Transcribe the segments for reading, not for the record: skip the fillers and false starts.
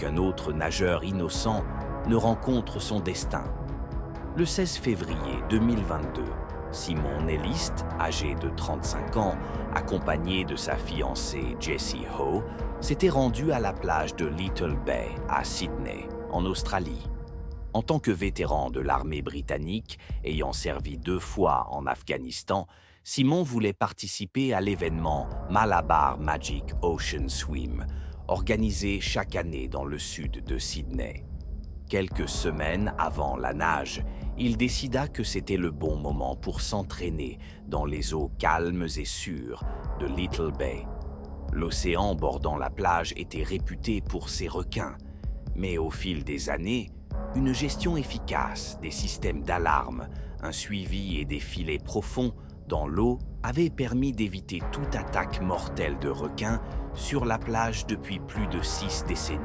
qu'un autre nageur innocent ne rencontre son destin. Le 16 février 2022, Simon Nelist, âgé de 35 ans, accompagné de sa fiancée Jessie Ho, s'était rendu à la plage de Little Bay, à Sydney, en Australie. En tant que vétéran de l'armée britannique, ayant servi 2 fois en Afghanistan, Simon voulait participer à l'événement Malabar Magic Ocean Swim, organisé chaque année dans le sud de Sydney. Quelques semaines avant la nage, il décida que c'était le bon moment pour s'entraîner dans les eaux calmes et sûres de Little Bay. L'océan bordant la plage était réputé pour ses requins, mais au fil des années, une gestion efficace des systèmes d'alarme, un suivi et des filets profonds dans l'eau avaient permis d'éviter toute attaque mortelle de requins sur la plage depuis plus de 6 décennies.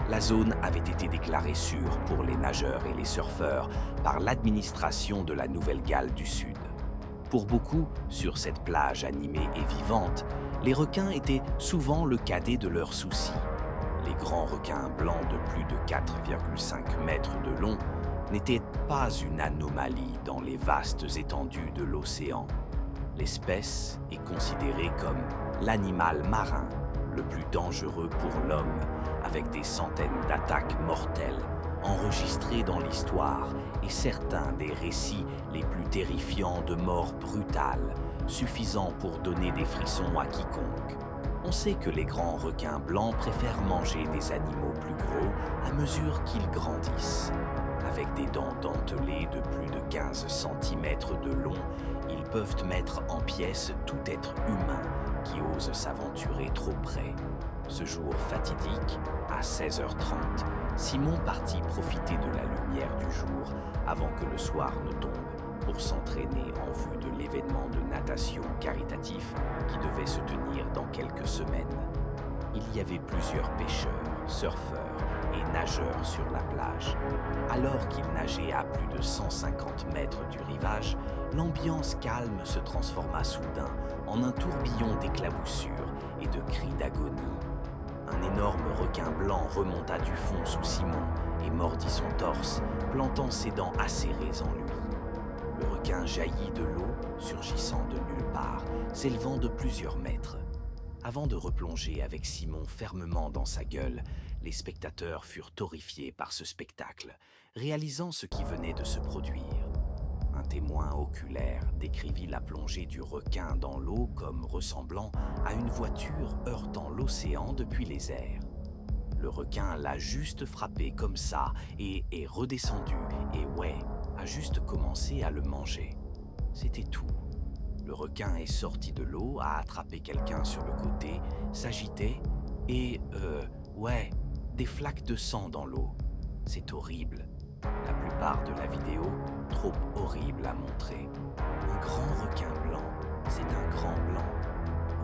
La zone avait été déclarée sûre pour les nageurs et les surfeurs par l'administration de la Nouvelle-Galles du Sud. Pour beaucoup, sur cette plage animée et vivante, les requins étaient souvent le cadet de leurs soucis. Les grands requins blancs de plus de 4,5 mètres de long n'étaient pas une anomalie dans les vastes étendues de l'océan. L'espèce est considérée comme l'animal marin le plus dangereux pour l'homme, avec des centaines d'attaques mortelles enregistrées dans l'histoire et certains des récits les plus terrifiants de morts brutales, suffisant pour donner des frissons à quiconque. On sait que les grands requins blancs préfèrent manger des animaux plus gros à mesure qu'ils grandissent. Avec des dents dentelées de plus de 15 cm de long, ils peuvent mettre en pièces tout être humain qui ose s'aventurer trop près. Ce jour fatidique, à 16h30, Simon partit profiter de la lumière du jour avant que le soir ne tombe pour s'entraîner en vue de l'événement de natation caritatif qui devait se tenir dans quelques semaines. Il y avait plusieurs pêcheurs, surfeurs et nageurs sur la plage. Alors qu'il nageait à plus de 150 mètres du rivage, l'ambiance calme se transforma soudain en un tourbillon d'éclaboussures et de cris d'agonie. Un énorme requin blanc remonta du fond sous Simon et mordit son torse, plantant ses dents acérées en lui. Le requin jaillit de l'eau, surgissant de nulle part, s'élevant de plusieurs mètres. Avant de replonger avec Simon fermement dans sa gueule, les spectateurs furent horrifiés par ce spectacle, réalisant ce qui venait de se produire. Un témoin oculaire décrivit la plongée du requin dans l'eau comme ressemblant à une voiture heurtant l'océan depuis les airs. Le requin l'a juste frappé comme ça et est redescendu et a juste commencé à le manger. C'était tout. Le requin est sorti de l'eau, a attrapé quelqu'un sur le côté, s'agitait et, des flaques de sang dans l'eau. C'est horrible. La plupart de la vidéo, trop horrible à montrer. Un grand requin blanc, c'est un grand blanc.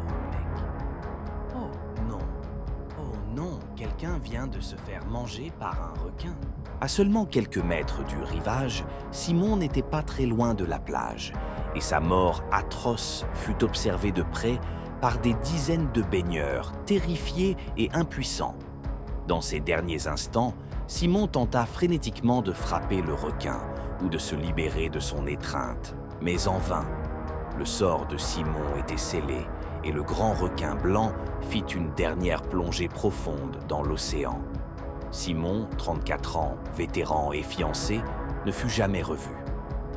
Oh mec. Oh non, quelqu'un vient de se faire manger par un requin. À seulement quelques mètres du rivage, Simon n'était pas très loin de la plage, et sa mort atroce fut observée de près par des dizaines de baigneurs, terrifiés et impuissants. Dans ces derniers instants, Simon tenta frénétiquement de frapper le requin ou de se libérer de son étreinte, mais en vain. Le sort de Simon était scellé et le grand requin blanc fit une dernière plongée profonde dans l'océan. Simon, 34 ans, vétéran et fiancé, ne fut jamais revu.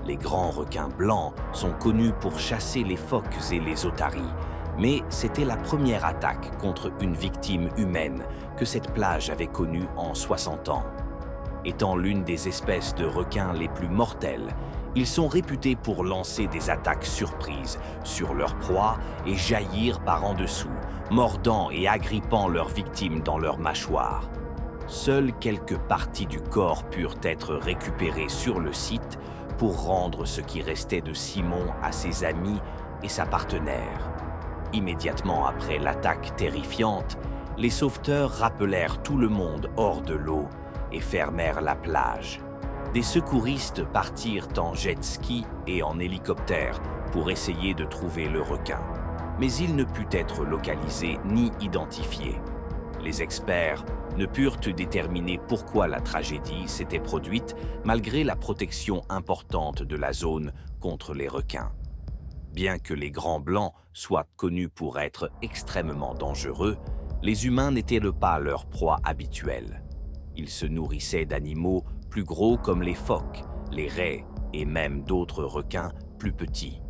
Les grands requins blancs sont connus pour chasser les phoques et les otaries, mais c'était la première attaque contre une victime humaine que cette plage avait connue en 60 ans. Étant l'une des espèces de requins les plus mortelles, ils sont réputés pour lancer des attaques surprises sur leur proie et jaillir par en dessous, mordant et agrippant leurs victimes dans leurs mâchoires. Seules quelques parties du corps purent être récupérées sur le site pour rendre ce qui restait de Simon à ses amis et sa partenaire. Immédiatement après l'attaque terrifiante, les sauveteurs rappelèrent tout le monde hors de l'eau et fermèrent la plage. Des secouristes partirent en jet-ski et en hélicoptère pour essayer de trouver le requin. Mais il ne put être localisé ni identifié. Les experts ne purent déterminer pourquoi la tragédie s'était produite malgré la protection importante de la zone contre les requins. Bien que les grands blancs soient connus pour être extrêmement dangereux, les humains n'étaient pas leur proie habituelle. Ils se nourrissaient d'animaux plus gros comme les phoques, les raies et même d'autres requins plus petits.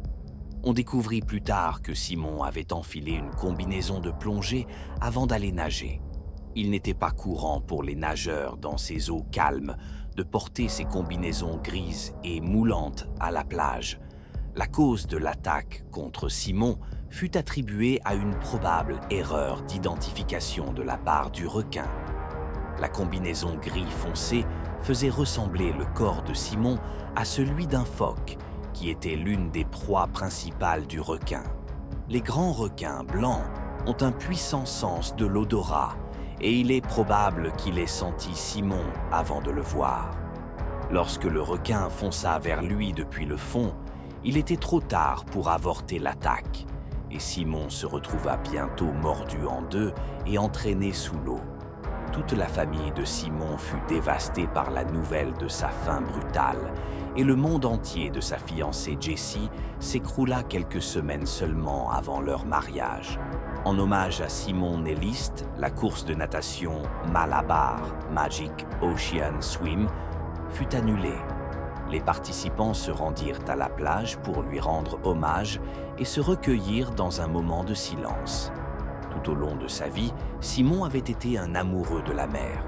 On découvrit plus tard que Simon avait enfilé une combinaison de plongée avant d'aller nager. Il n'était pas courant pour les nageurs dans ces eaux calmes de porter ces combinaisons grises et moulantes à la plage. La cause de l'attaque contre Simon fut attribuée à une probable erreur d'identification de la part du requin. La combinaison gris foncé faisait ressembler le corps de Simon à celui d'un phoque, qui était l'une des proies principales du requin. Les grands requins blancs ont un puissant sens de l'odorat, et il est probable qu'il ait senti Simon avant de le voir. Lorsque le requin fonça vers lui depuis le fond, il était trop tard pour avorter l'attaque, et Simon se retrouva bientôt mordu en deux et entraîné sous l'eau. Toute la famille de Simon fut dévastée par la nouvelle de sa fin brutale, et le monde entier de sa fiancée Jessie s'écroula quelques semaines seulement avant leur mariage. En hommage à Simon Nelist, la course de natation Malabar Magic Ocean Swim fut annulée. Les participants se rendirent à la plage pour lui rendre hommage et se recueillir dans un moment de silence. Tout au long de sa vie, Simon avait été un amoureux de la mer.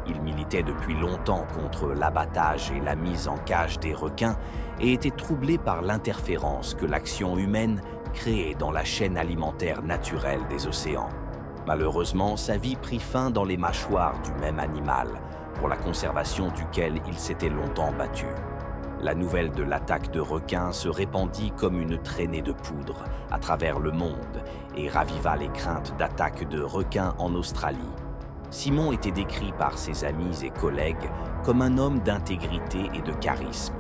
Il militait depuis longtemps contre l'abattage et la mise en cage des requins et était troublé par l'interférence que l'action humaine créait dans la chaîne alimentaire naturelle des océans. Malheureusement, sa vie prit fin dans les mâchoires du même animal, pour la conservation duquel il s'était longtemps battu. La nouvelle de l'attaque de requins se répandit comme une traînée de poudre à travers le monde et raviva les craintes d'attaque de requins en Australie. Simon était décrit par ses amis et collègues comme un homme d'intégrité et de charisme.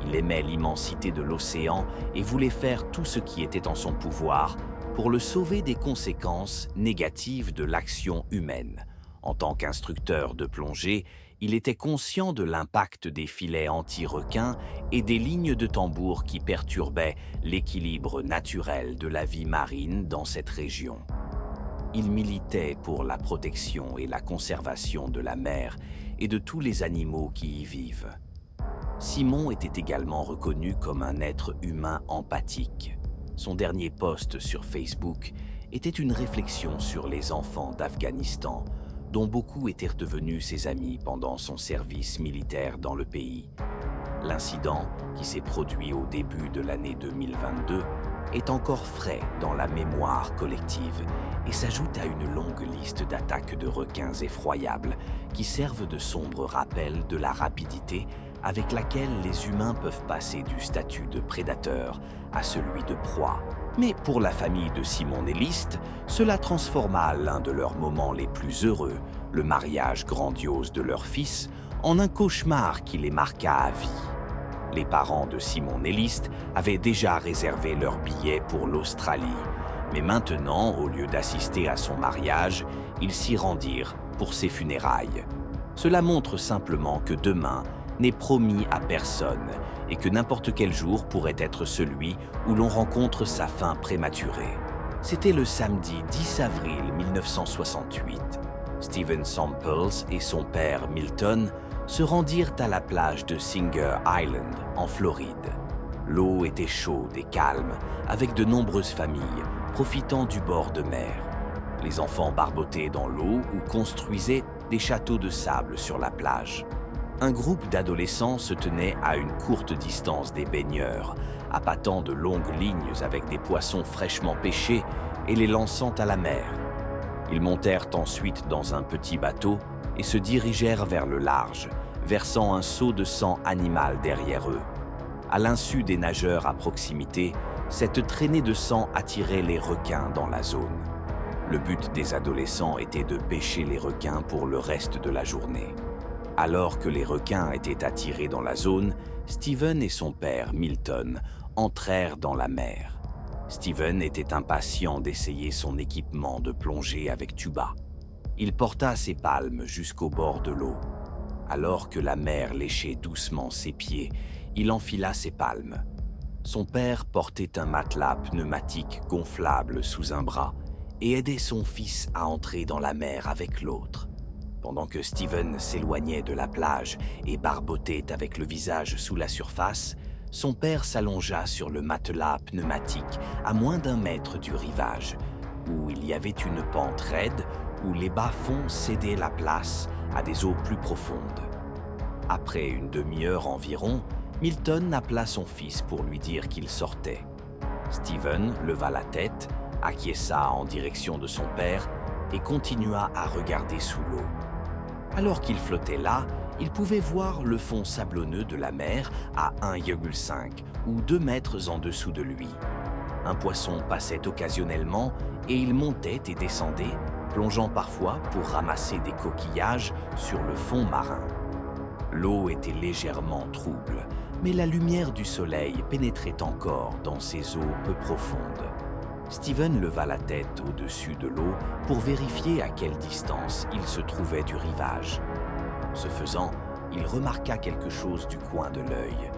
Il aimait l'immensité de l'océan et voulait faire tout ce qui était en son pouvoir pour le sauver des conséquences négatives de l'action humaine. En tant qu'instructeur de plongée, il était conscient de l'impact des filets anti-requins et des lignes de tambour qui perturbaient l'équilibre naturel de la vie marine dans cette région. Il militait pour la protection et la conservation de la mer et de tous les animaux qui y vivent. Simon était également reconnu comme un être humain empathique. Son dernier post sur Facebook était une réflexion sur les enfants d'Afghanistan, dont beaucoup étaient devenus ses amis pendant son service militaire dans le pays. L'incident, qui s'est produit au début de l'année 2022, est encore frais dans la mémoire collective et s'ajoute à une longue liste d'attaques de requins effroyables qui servent de sombres rappels de la rapidité avec laquelle les humains peuvent passer du statut de prédateur à celui de proie. Mais pour la famille de Simon Nelist, cela transforma l'un de leurs moments les plus heureux, le mariage grandiose de leur fils, en un cauchemar qui les marqua à vie. Les parents de Simon Nelist avaient déjà réservé leur billet pour l'Australie, mais maintenant, au lieu d'assister à son mariage, ils s'y rendirent pour ses funérailles. Cela montre simplement que demain n'est promis à personne et que n'importe quel jour pourrait être celui où l'on rencontre sa fin prématurée. C'était le samedi 10 avril 1968. Stephen Samples et son père Milton se rendirent à la plage de Singer Island, en Floride. L'eau était chaude et calme, avec de nombreuses familles profitant du bord de mer. Les enfants barbotaient dans l'eau ou construisaient des châteaux de sable sur la plage. Un groupe d'adolescents se tenait à une courte distance des baigneurs, appâtant de longues lignes avec des poissons fraîchement pêchés et les lançant à la mer. Ils montèrent ensuite dans un petit bateau et se dirigèrent vers le large, versant un seau de sang animal derrière eux. À l'insu des nageurs à proximité, cette traînée de sang attirait les requins dans la zone. Le but des adolescents était de pêcher les requins pour le reste de la journée. Alors que les requins étaient attirés dans la zone, Stephen et son père, Milton, entrèrent dans la mer. Stephen était impatient d'essayer son équipement de plongée avec tuba. Il porta ses palmes jusqu'au bord de l'eau. Alors que la mer léchait doucement ses pieds, il enfila ses palmes. Son père portait un matelas pneumatique gonflable sous un bras et aidait son fils à entrer dans la mer avec l'autre. Pendant que Steven s'éloignait de la plage et barbotait avec le visage sous la surface, son père s'allongea sur le matelas pneumatique à moins d'1 mètre du rivage, où il y avait une pente raide où les bas-fonds cédaient la place à des eaux plus profondes. Après une demi-heure environ, Milton appela son fils pour lui dire qu'il sortait. Steven leva la tête, acquiesça en direction de son père et continua à regarder sous l'eau. Alors qu'il flottait là, il pouvait voir le fond sablonneux de la mer à 1,5 ou 2 mètres en dessous de lui. Un poisson passait occasionnellement et il montait et descendait, plongeant parfois pour ramasser des coquillages sur le fond marin. L'eau était légèrement trouble, mais la lumière du soleil pénétrait encore dans ces eaux peu profondes. Steven leva la tête au-dessus de l'eau pour vérifier à quelle distance il se trouvait du rivage. Ce faisant, il remarqua quelque chose du coin de l'œil.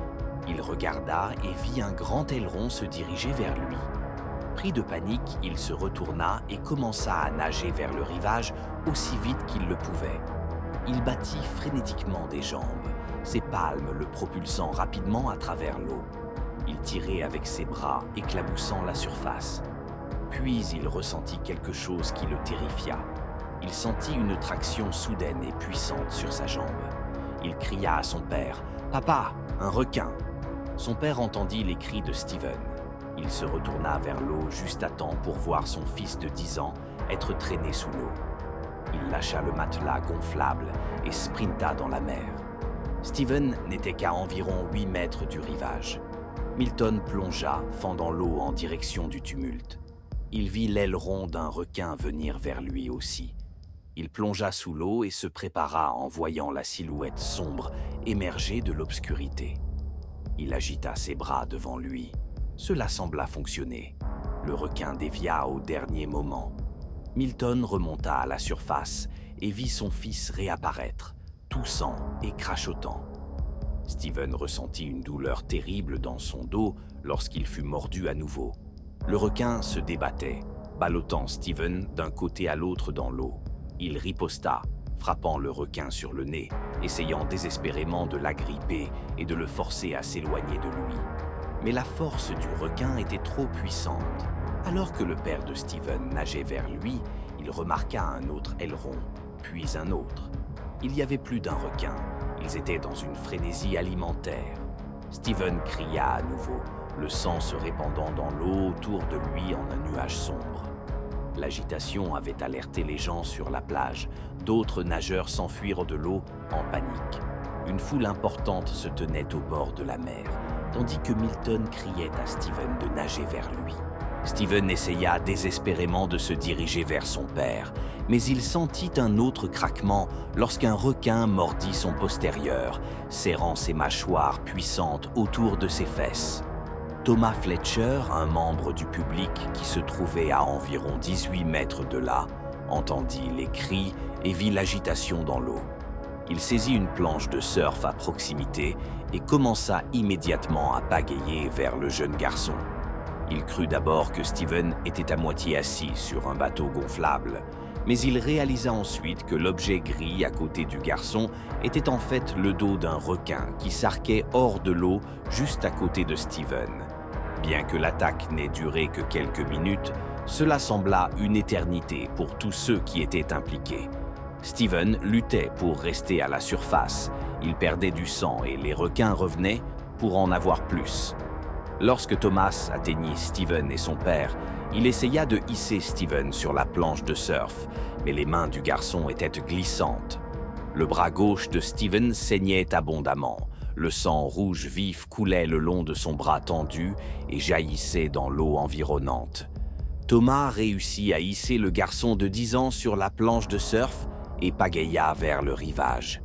Il regarda et vit un grand aileron se diriger vers lui. Pris de panique, il se retourna et commença à nager vers le rivage aussi vite qu'il le pouvait. Il battit frénétiquement des jambes, ses palmes le propulsant rapidement à travers l'eau. Il tirait avec ses bras, éclaboussant la surface. Puis il ressentit quelque chose qui le terrifia. Il sentit une traction soudaine et puissante sur sa jambe. Il cria à son père « Papa, un requin !» Son père entendit les cris de Steven. Il se retourna vers l'eau juste à temps pour voir son fils de 10 ans être traîné sous l'eau. Il lâcha le matelas gonflable et sprinta dans la mer. Steven n'était qu'à environ 8 mètres du rivage. Milton plongea, fendant l'eau en direction du tumulte. Il vit l'aileron d'un requin venir vers lui aussi. Il plongea sous l'eau et se prépara en voyant la silhouette sombre émerger de l'obscurité. Il agita ses bras devant lui. Cela sembla fonctionner. Le requin dévia au dernier moment. Milton remonta à la surface et vit son fils réapparaître, toussant et crachotant. Steven ressentit une douleur terrible dans son dos lorsqu'il fut mordu à nouveau. Le requin se débattait, ballottant Steven d'un côté à l'autre dans l'eau. Il riposta, frappant le requin sur le nez, essayant désespérément de l'agripper et de le forcer à s'éloigner de lui. Mais la force du requin était trop puissante. Alors que le père de Steven nageait vers lui, il remarqua un autre aileron, puis un autre. Il y avait plus d'un requin. Ils étaient dans une frénésie alimentaire. Steven cria à nouveau, le sang se répandant dans l'eau autour de lui en un nuage sombre. L'agitation avait alerté les gens sur la plage. D'autres nageurs s'enfuirent de l'eau en panique. Une foule importante se tenait au bord de la mer, tandis que Milton criait à Steven de nager vers lui. Steven essaya désespérément de se diriger vers son père, mais il sentit un autre craquement lorsqu'un requin mordit son postérieur, serrant ses mâchoires puissantes autour de ses fesses. Thomas Fletcher, un membre du public qui se trouvait à environ 18 mètres de là, entendit les cris et vit l'agitation dans l'eau. Il saisit une planche de surf à proximité et commença immédiatement à pagayer vers le jeune garçon. Il crut d'abord que Steven était à moitié assis sur un bateau gonflable, mais il réalisa ensuite que l'objet gris à côté du garçon était en fait le dos d'un requin qui s'arquait hors de l'eau juste à côté de Steven. Bien que l'attaque n'ait duré que quelques minutes, cela sembla une éternité pour tous ceux qui étaient impliqués. Steven luttait pour rester à la surface. Il perdait du sang et les requins revenaient pour en avoir plus. Lorsque Thomas atteignit Steven et son père, il essaya de hisser Steven sur la planche de surf, mais les mains du garçon étaient glissantes. Le bras gauche de Steven saignait abondamment. Le sang rouge vif coulait le long de son bras tendu et jaillissait dans l'eau environnante. Thomas réussit à hisser le garçon de 10 ans sur la planche de surf et pagaya vers le rivage.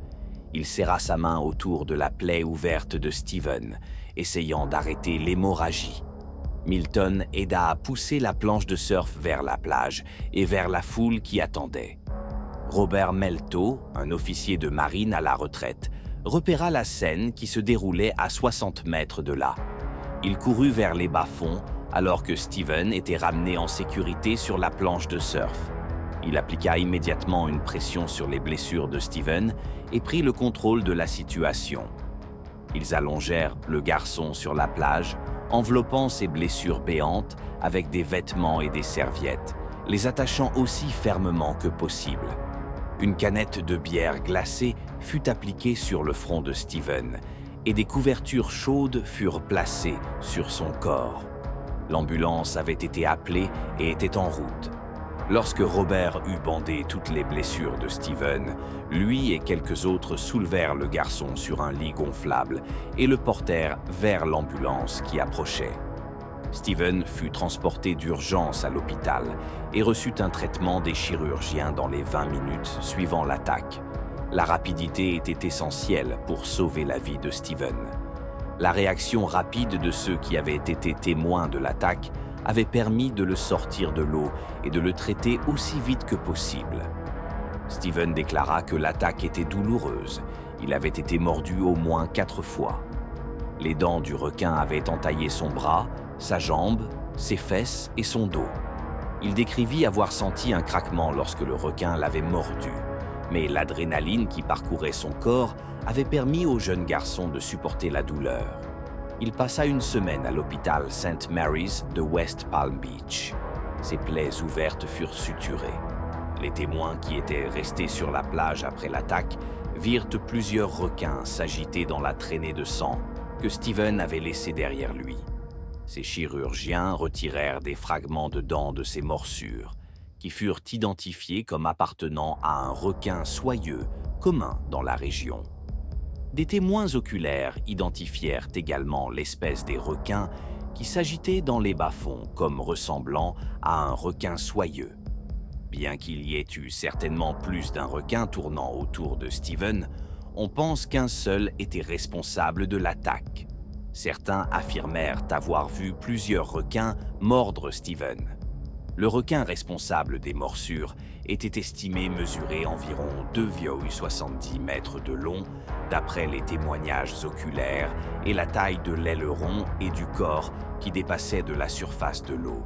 Il serra sa main autour de la plaie ouverte de Steven, essayant d'arrêter l'hémorragie. Milton aida à pousser la planche de surf vers la plage et vers la foule qui attendait. Robert Melto, un officier de marine à la retraite, repéra la scène qui se déroulait à 60 mètres de là. Il courut vers les bas-fonds alors que Steven était ramené en sécurité sur la planche de surf. Il appliqua immédiatement une pression sur les blessures de Steven et prit le contrôle de la situation. Ils allongèrent le garçon sur la plage, enveloppant ses blessures béantes avec des vêtements et des serviettes, les attachant aussi fermement que possible. Une canette de bière glacée fut appliquée sur le front de Steven et des couvertures chaudes furent placées sur son corps. L'ambulance avait été appelée et était en route. Lorsque Robert eut bandé toutes les blessures de Steven, lui et quelques autres soulevèrent le garçon sur un lit gonflable et le portèrent vers l'ambulance qui approchait. Steven fut transporté d'urgence à l'hôpital et reçut un traitement des chirurgiens dans les 20 minutes suivant l'attaque. La rapidité était essentielle pour sauver la vie de Steven. La réaction rapide de ceux qui avaient été témoins de l'attaque avait permis de le sortir de l'eau et de le traiter aussi vite que possible. Steven déclara que l'attaque était douloureuse. Il avait été mordu au moins 4 fois. Les dents du requin avaient entaillé son bras, sa jambe, ses fesses et son dos. Il décrivit avoir senti un craquement lorsque le requin l'avait mordu, mais l'adrénaline qui parcourait son corps avait permis au jeune garçon de supporter la douleur. Il passa une semaine à l'hôpital St. Mary's de West Palm Beach. Ses plaies ouvertes furent suturées. Les témoins qui étaient restés sur la plage après l'attaque virent plusieurs requins s'agiter dans la traînée de sang que Steven avait laissée derrière lui. Ces chirurgiens retirèrent des fragments de dents de ces morsures, qui furent identifiés comme appartenant à un requin soyeux commun dans la région. Des témoins oculaires identifièrent également l'espèce des requins qui s'agitaient dans les bas-fonds comme ressemblant à un requin soyeux. Bien qu'il y ait eu certainement plus d'un requin tournant autour de Steven, on pense qu'un seul était responsable de l'attaque. Certains affirmèrent avoir vu plusieurs requins mordre Steven. Le requin responsable des morsures était estimé mesurer environ 2,70 mètres de long, d'après les témoignages oculaires et la taille de l'aileron et du corps qui dépassait de la surface de l'eau.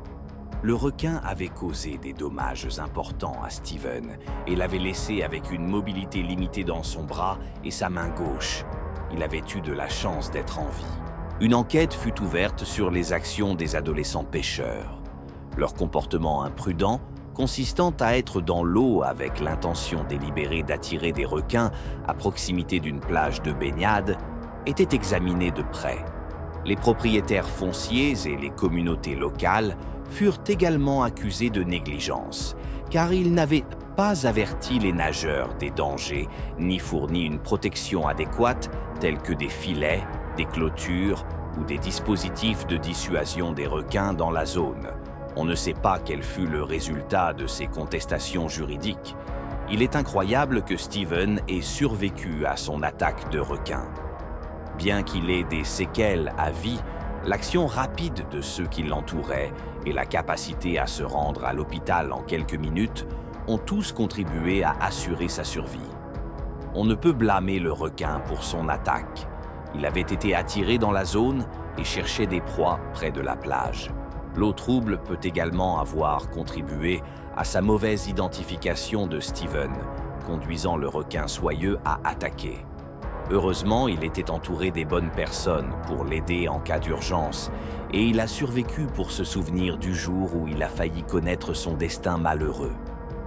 Le requin avait causé des dommages importants à Steven et l'avait laissé avec une mobilité limitée dans son bras et sa main gauche. Il avait eu de la chance d'être en vie. Une enquête fut ouverte sur les actions des adolescents pêcheurs. Leur comportement imprudent, consistant à être dans l'eau avec l'intention délibérée d'attirer des requins à proximité d'une plage de baignade, était examiné de près. Les propriétaires fonciers et les communautés locales furent également accusés de négligence, car ils n'avaient pas averti les nageurs des dangers, ni fourni une protection adéquate, telle que des filets, des clôtures ou des dispositifs de dissuasion des requins dans la zone. On ne sait pas quel fut le résultat de ces contestations juridiques. Il est incroyable que Steven ait survécu à son attaque de requin. Bien qu'il ait des séquelles à vie, l'action rapide de ceux qui l'entouraient et la capacité à se rendre à l'hôpital en quelques minutes ont tous contribué à assurer sa survie. On ne peut blâmer le requin pour son attaque. Il avait été attiré dans la zone et cherchait des proies près de la plage. L'eau trouble peut également avoir contribué à sa mauvaise identification de Steven, conduisant le requin soyeux à attaquer. Heureusement, il était entouré des bonnes personnes pour l'aider en cas d'urgence, et il a survécu pour se souvenir du jour où il a failli connaître son destin malheureux.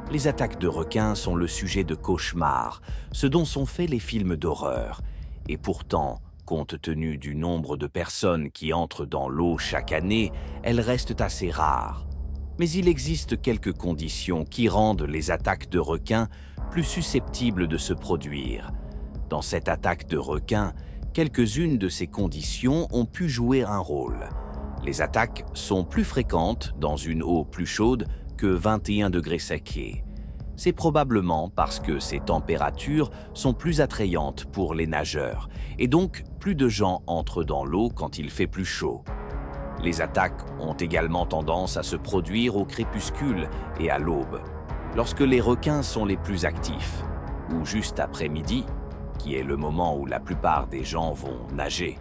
Les attaques de requins sont le sujet de cauchemars, ce dont sont faits les films d'horreur, et pourtant, compte tenu du nombre de personnes qui entrent dans l'eau chaque année, elles restent assez rares. Mais il existe quelques conditions qui rendent les attaques de requins plus susceptibles de se produire. Dans cette attaque de requins, quelques-unes de ces conditions ont pu jouer un rôle. Les attaques sont plus fréquentes dans une eau plus chaude que 21 degrés sec. C'est probablement parce que ces températures sont plus attrayantes pour les nageurs, et donc plus de gens entrent dans l'eau quand il fait plus chaud. Les attaques ont également tendance à se produire au crépuscule et à l'aube. Lorsque les requins sont les plus actifs, ou juste après midi, qui est le moment où la plupart des gens vont nager,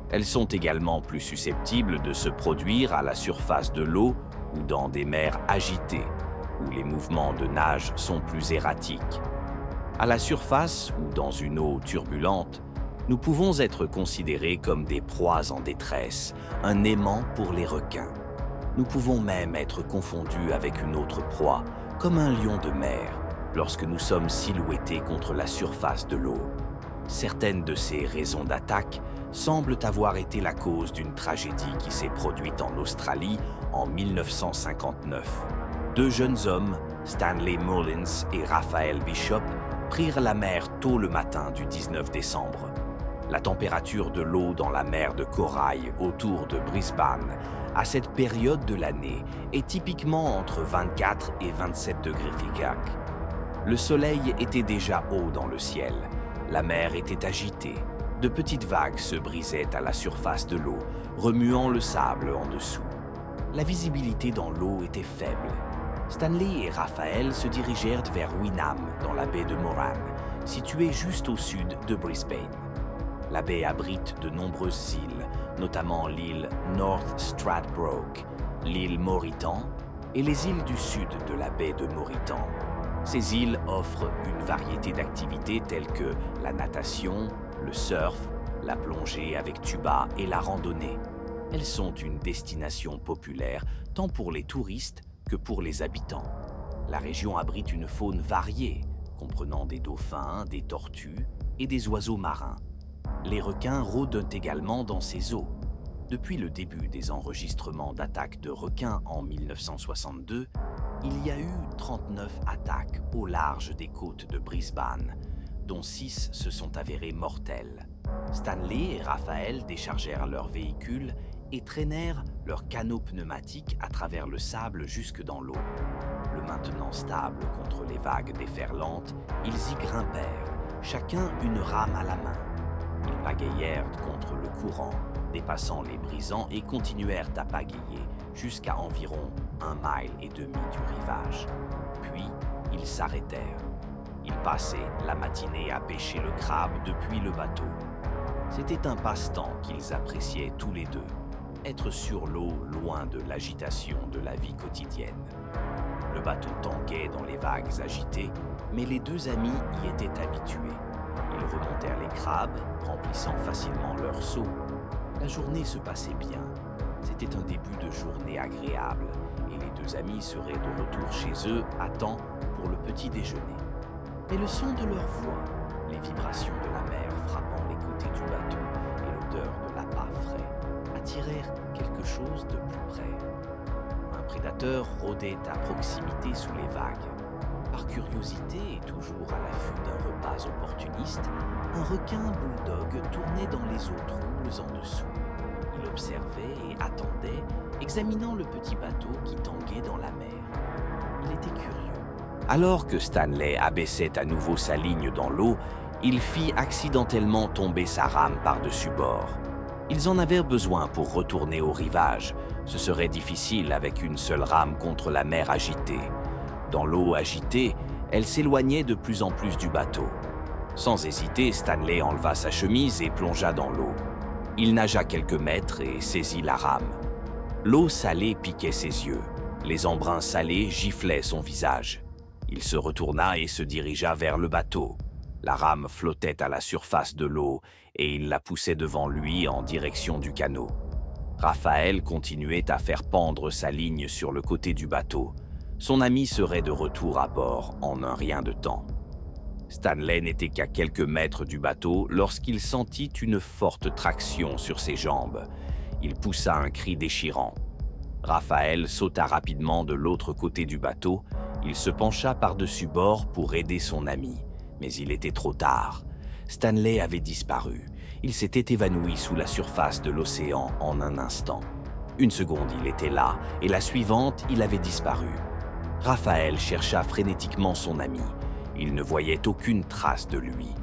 elles sont également plus susceptibles de se produire à la surface de l'eau ou dans des mers agitées, où les mouvements de nage sont plus erratiques. À la surface ou dans une eau turbulente, nous pouvons être considérés comme des proies en détresse, un aimant pour les requins. Nous pouvons même être confondus avec une autre proie, comme un lion de mer, lorsque nous sommes silhouettés contre la surface de l'eau. Certaines de ces raisons d'attaque semblent avoir été la cause d'une tragédie qui s'est produite en Australie en 1959. Deux jeunes hommes, Stanley Mullins et Raphael Bishop, prirent la mer tôt le matin du 19 décembre. La température de l'eau dans la mer de corail autour de Brisbane, à cette période de l'année, est typiquement entre 24 et 27 degrés Fahrenheit. Le soleil était déjà haut dans le ciel, la mer était agitée, de petites vagues se brisaient à la surface de l'eau, remuant le sable en dessous. La visibilité dans l'eau était faible. Stanley et Raphael se dirigèrent vers Wynnum, dans la baie de Moran, située juste au sud de Brisbane. La baie abrite de nombreuses îles, notamment l'île North Stradbroke, l'île Mauritan et les îles du sud de la baie de Mauritan. Ces îles offrent une variété d'activités telles que la natation, le surf, la plongée avec tuba et la randonnée. Elles sont une destination populaire tant pour les touristes que pour les habitants. La région abrite une faune variée, comprenant des dauphins, des tortues et des oiseaux marins. Les requins rôdent également dans ces eaux. Depuis le début des enregistrements d'attaques de requins en 1962, il y a eu 39 attaques au large des côtes de Brisbane, dont 6 se sont avérées mortelles. Stanley et Raphael déchargèrent leurs véhicules et traînèrent leurs canots pneumatiques à travers le sable jusque dans l'eau. Le maintenant stable contre les vagues déferlantes, ils y grimpèrent, chacun une rame à la main. Ils pagayèrent contre le courant, dépassant les brisants et continuèrent à pagayer jusqu'à environ 1,5 miles du rivage. Puis, ils s'arrêtèrent. Ils passaient la matinée à pêcher le crabe depuis le bateau. C'était un passe-temps qu'ils appréciaient tous les deux, être sur l'eau loin de l'agitation de la vie quotidienne. Le bateau tanguait dans les vagues agitées, mais les deux amis y étaient habitués. Ils remontèrent les crabes, remplissant facilement leurs seaux. La journée se passait bien. C'était un début de journée agréable, et les deux amis seraient de retour chez eux à temps pour le petit déjeuner. Mais le son de leur voix, les vibrations de la mer frappant les côtés du bateau et l'odeur de l'appât frais attirèrent quelque chose de plus près. Un prédateur rôdait à proximité sous les vagues. Par curiosité et toujours à l'affût d'un repas opportuniste, un requin bulldog tournait dans les eaux troubles en dessous. Il observait et attendait, examinant le petit bateau qui tanguait dans la mer. Il était curieux. Alors que Stanley abaissait à nouveau sa ligne dans l'eau, il fit accidentellement tomber sa rame par-dessus bord. Ils en avaient besoin pour retourner au rivage. Ce serait difficile avec une seule rame contre la mer agitée. Dans l'eau agitée, elle s'éloignait de plus en plus du bateau. Sans hésiter, Stanley enleva sa chemise et plongea dans l'eau. Il nagea quelques mètres et saisit la rame. L'eau salée piquait ses yeux. Les embruns salés giflaient son visage. Il se retourna et se dirigea vers le bateau. La rame flottait à la surface de l'eau et il la poussait devant lui en direction du canot. Raphaël continuait à faire pendre sa ligne sur le côté du bateau. Son ami serait de retour à bord en un rien de temps. Stanley n'était qu'à quelques mètres du bateau lorsqu'il sentit une forte traction sur ses jambes. Il poussa un cri déchirant. Raphaël sauta rapidement de l'autre côté du bateau. Il se pencha par-dessus bord pour aider son ami. Mais il était trop tard. Stanley avait disparu. Il s'était évanoui sous la surface de l'océan en un instant. Une seconde, il était là, et la suivante, il avait disparu. Raphaël chercha frénétiquement son ami. Il ne voyait aucune trace de lui.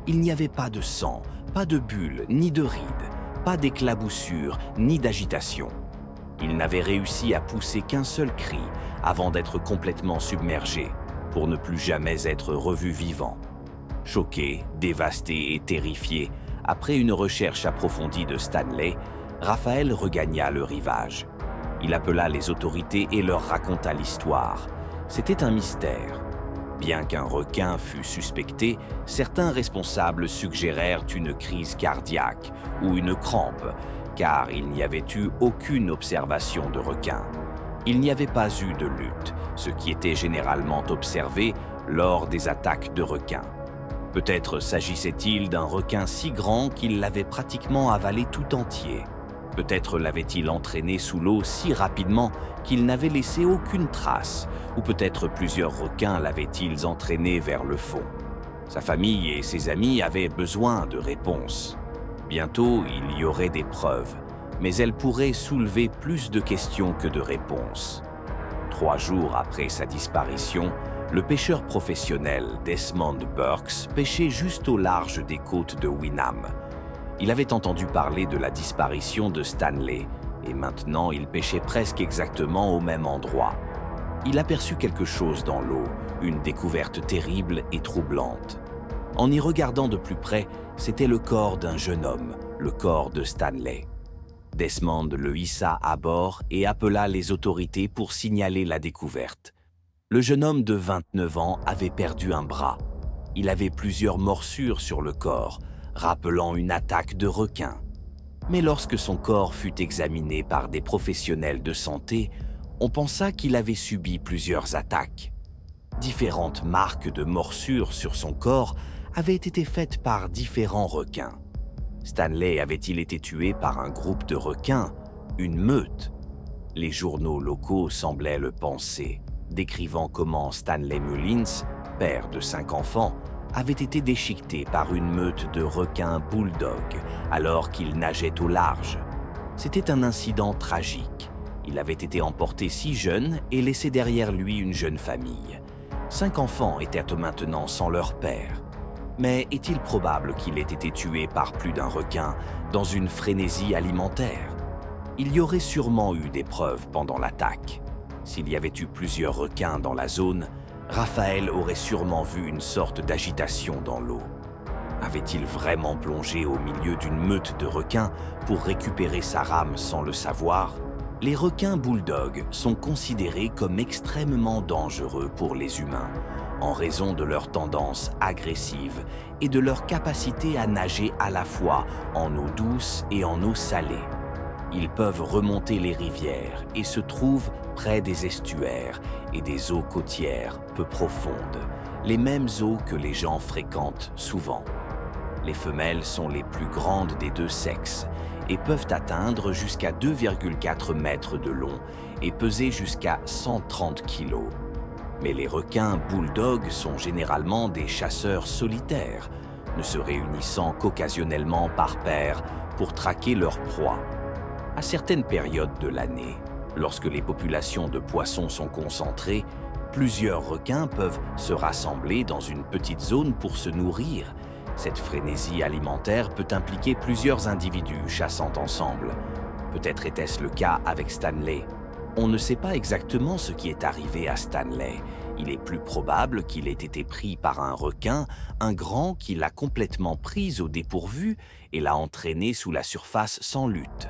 Il n'y avait pas de sang, pas de bulles, ni de rides, pas d'éclaboussure, ni d'agitation. Il n'avait réussi à pousser qu'un seul cri avant d'être complètement submergé. pour ne plus jamais être revu vivant. Choqué, dévasté et terrifié, après une recherche approfondie de Stanley, Raphaël regagna le rivage. Il appela les autorités et leur raconta l'histoire. C'était un mystère. Bien qu'un requin fût suspecté, certains responsables suggérèrent une crise cardiaque ou une crampe, car il n'y avait eu aucune observation de requin. Il n'y avait pas eu de lutte, ce qui était généralement observé lors des attaques de requins. Peut-être s'agissait-il d'un requin si grand qu'il l'avait pratiquement avalé tout entier. Peut-être l'avait-il entraîné sous l'eau si rapidement qu'il n'avait laissé aucune trace, ou peut-être plusieurs requins l'avaient-ils entraîné vers le fond. Sa famille et ses amis avaient besoin de réponses. Bientôt, il y aurait des preuves, mais elles pourraient soulever plus de questions que de réponses. 3 jours après sa disparition, le pêcheur professionnel Desmond Burks pêchait juste au large des côtes de Winham. Il avait entendu parler de la disparition de Stanley, et maintenant il pêchait presque exactement au même endroit. Il aperçut quelque chose dans l'eau, une découverte terrible et troublante. En y regardant de plus près, c'était le corps d'un jeune homme, le corps de Stanley. Desmond le hissa à bord et appela les autorités pour signaler la découverte. Le jeune homme de 29 ans avait perdu un bras. Il avait plusieurs morsures sur le corps, rappelant une attaque de requin. Mais lorsque son corps fut examiné par des professionnels de santé, on pensa qu'il avait subi plusieurs attaques. Différentes marques de morsures sur son corps avaient été faites par différents requins. Stanley avait-il été tué par un groupe de requins, une meute? Les journaux locaux semblaient le penser, décrivant comment Stanley Mullins, père de 5 enfants, avait été déchiqueté par une meute de requins bulldogs alors qu'il nageait au large. C'était un incident tragique. Il avait été emporté si jeune et laissé derrière lui une jeune famille. 5 enfants étaient maintenant sans leur père. Mais est-il probable qu'il ait été tué par plus d'un requin dans une frénésie alimentaire? Il y aurait sûrement eu des preuves pendant l'attaque. S'il y avait eu plusieurs requins dans la zone, Raphaël aurait sûrement vu une sorte d'agitation dans l'eau. Avait-il vraiment plongé au milieu d'une meute de requins pour récupérer sa rame sans le savoir? Les requins bulldogs sont considérés comme extrêmement dangereux pour les humains, en raison de leur tendance agressive et de leur capacité à nager à la fois en eau douce et en eau salée. Ils peuvent remonter les rivières et se trouvent près des estuaires et des eaux côtières peu profondes, les mêmes eaux que les gens fréquentent souvent. Les femelles sont les plus grandes des 2 sexes et peuvent atteindre jusqu'à 2,4 mètres de long et peser jusqu'à 130 kilos. Mais les requins bulldogs sont généralement des chasseurs solitaires, ne se réunissant qu'occasionnellement par paires pour traquer leur proie. À certaines périodes de l'année, lorsque les populations de poissons sont concentrées, plusieurs requins peuvent se rassembler dans une petite zone pour se nourrir. Cette frénésie alimentaire peut impliquer plusieurs individus chassant ensemble. Peut-être était-ce le cas avec Stanley. On ne sait pas exactement ce qui est arrivé à Stanley. Il est plus probable qu'il ait été pris par un requin, un grand qui l'a complètement pris au dépourvu et l'a entraîné sous la surface sans lutte.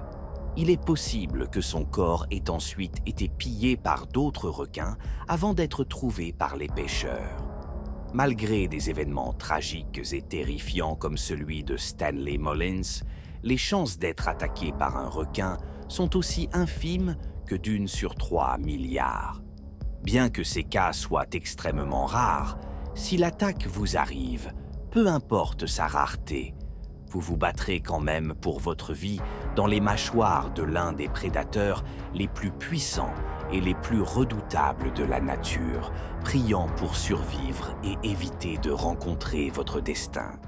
Il est possible que son corps ait ensuite été pillé par d'autres requins avant d'être trouvé par les pêcheurs. Malgré des événements tragiques et terrifiants comme celui de Stanley Mullins, les chances d'être attaqué par un requin sont aussi infimes que d'1 sur 3 milliards. Bien que ces cas soient extrêmement rares, si l'attaque vous arrive, peu importe sa rareté, vous vous battrez quand même pour votre vie dans les mâchoires de l'un des prédateurs les plus puissants et les plus redoutables de la nature, priant pour survivre et éviter de rencontrer votre destin.